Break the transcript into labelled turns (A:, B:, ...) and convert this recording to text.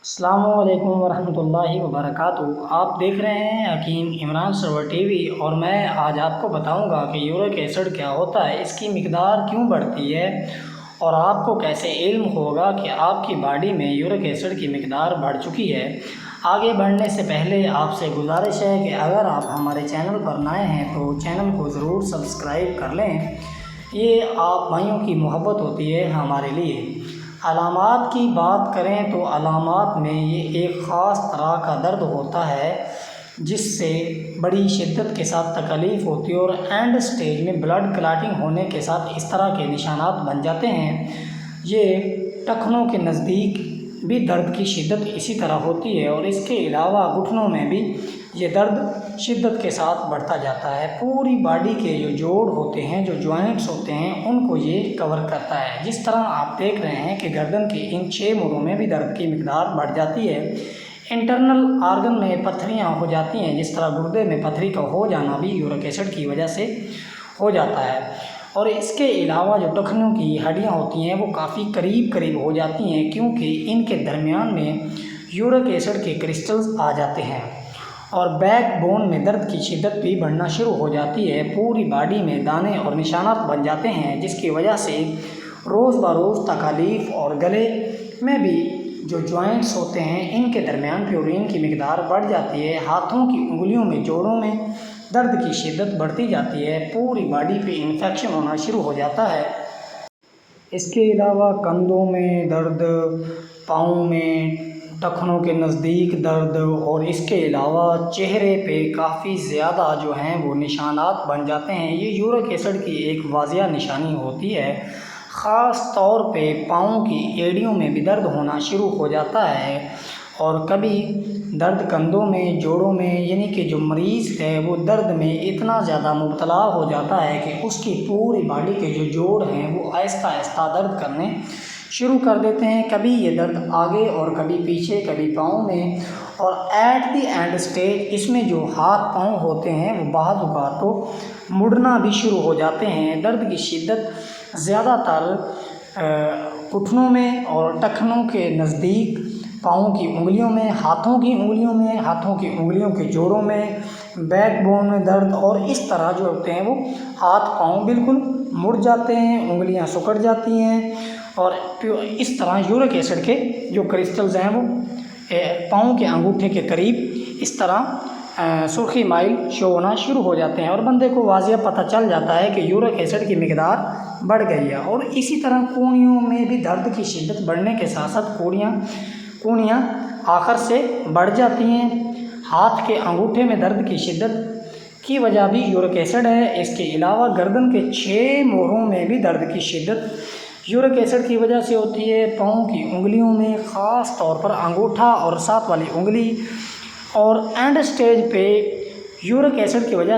A: السلام علیکم ورحمۃ اللہ وبرکاتہ۔ آپ دیکھ رہے ہیں حکیم عمران سرور ٹی وی، اور میں آج آپ کو بتاؤں گا کہ یورک ایسڈ کیا ہوتا ہے، اس کی مقدار کیوں بڑھتی ہے، اور آپ کو کیسے علم ہوگا کہ آپ کی باڈی میں یورک ایسڈ کی مقدار بڑھ چکی ہے۔ آگے بڑھنے سے پہلے آپ سے گزارش ہے کہ اگر آپ ہمارے چینل پر نئے ہیں تو چینل کو ضرور سبسکرائب کر لیں، یہ آپ بھائیوں کی محبت ہوتی ہے ہمارے لیے۔ علامات کی بات کریں تو علامات میں یہ ایک خاص طرح کا درد ہوتا ہے جس سے بڑی شدت کے ساتھ تکلیف ہوتی ہے، اور اینڈ سٹیج میں بلڈ کلاٹنگ ہونے کے ساتھ اس طرح کے نشانات بن جاتے ہیں۔ یہ ٹخنوں کے نزدیک بھی درد کی شدت اسی طرح ہوتی ہے، اور اس کے علاوہ گھٹنوں میں بھی یہ درد شدت کے ساتھ بڑھتا جاتا ہے۔ پوری باڈی کے جو جوڑ ہوتے ہیں، جو جوائنٹس ہوتے ہیں، ان کو یہ کور کرتا ہے۔ جس طرح آپ دیکھ رہے ہیں کہ گردن کے ان 6 موڑوں میں بھی درد کی مقدار بڑھ جاتی ہے۔ انٹرنل آرگن میں پتھریاں ہو جاتی ہیں، جس طرح گردے میں پتھری کا ہو جانا بھی یورک ایسڈ کی وجہ سے ہو جاتا ہے۔ اور اس کے علاوہ جو ٹخنوں کی ہڈیاں ہوتی ہیں وہ کافی قریب ہو جاتی ہیں، کیونکہ ان کے درمیان میں یورک ایسڈ کے کرسٹلز آ جاتے ہیں، اور بیک بون میں درد کی شدت بھی بڑھنا شروع ہو جاتی ہے۔ پوری باڈی میں دانے اور نشانات بن جاتے ہیں، جس کی وجہ سے روز بروز تکالیف، اور گلے میں بھی جو جوائنٹس ہوتے ہیں ان کے درمیان پیورین کی مقدار بڑھ جاتی ہے۔ ہاتھوں کی انگلیوں میں، جوڑوں میں درد کی شدت بڑھتی جاتی ہے۔ پوری باڈی پہ انفیکشن ہونا شروع ہو جاتا ہے۔ اس کے علاوہ کندھوں میں درد، پاؤں میں ٹخنوں کے نزدیک درد، اور اس کے علاوہ چہرے پہ کافی زیادہ جو ہیں وہ نشانات بن جاتے ہیں۔ یہ یورک ایسڈ کی ایک واضح نشانی ہوتی ہے۔ خاص طور پہ پاؤں کی ایڑیوں میں بھی درد ہونا شروع ہو جاتا ہے، اور کبھی درد کندھوں میں، جوڑوں میں، یعنی کہ جو مریض ہے وہ درد میں اتنا زیادہ مبتلا ہو جاتا ہے کہ اس کی پوری باڈی کے جو جوڑ ہیں وہ آہستہ آہستہ درد کرنے شروع کر دیتے ہیں۔ کبھی یہ درد آگے اور کبھی پیچھے، کبھی پاؤں میں، اور ایٹ دی اینڈ سٹیج اس میں جو ہاتھ پاؤں ہوتے ہیں وہ بعض اوقات تو مڑنا بھی شروع ہو جاتے ہیں۔ درد کی شدت زیادہ تر گھٹنوں میں اور ٹخنوں کے نزدیک، پاؤں کی انگلیوں میں، ہاتھوں کی انگلیوں میں، ہاتھوں کی انگلیوں کے جوڑوں میں، بیک بون میں درد، اور اس طرح جو ہوتے ہیں وہ ہاتھ پاؤں بالکل مڑ جاتے ہیں، انگلیاں سکڑ جاتی ہیں، اور اس طرح یورک ایسڈ کے جو کرسٹلز ہیں وہ پاؤں کے انگوٹھے کے قریب اس طرح سرخی مائل شو ہونا شروع ہو جاتے ہیں، اور بندے کو واضح پتہ چل جاتا ہے کہ یورک ایسڈ کی مقدار بڑھ گئی ہے۔ اور اسی طرح کونیوں میں بھی درد کی شدت بڑھنے کے ساتھ ساتھ کونیاں آخر سے بڑھ جاتی ہیں۔ ہاتھ کے انگوٹھے میں درد کی شدت کی وجہ بھی یورک ایسڈ ہے۔ اس کے علاوہ گردن کے 6 موڑوں میں بھی درد کی شدت یورک ایسڈ کی وجہ سے ہوتی ہے۔ پاؤں کی انگلیوں میں، خاص طور پر انگوٹھا اور ساتھ والی انگلی، اور اینڈ سٹیج پہ یورک ایسڈ کی وجہ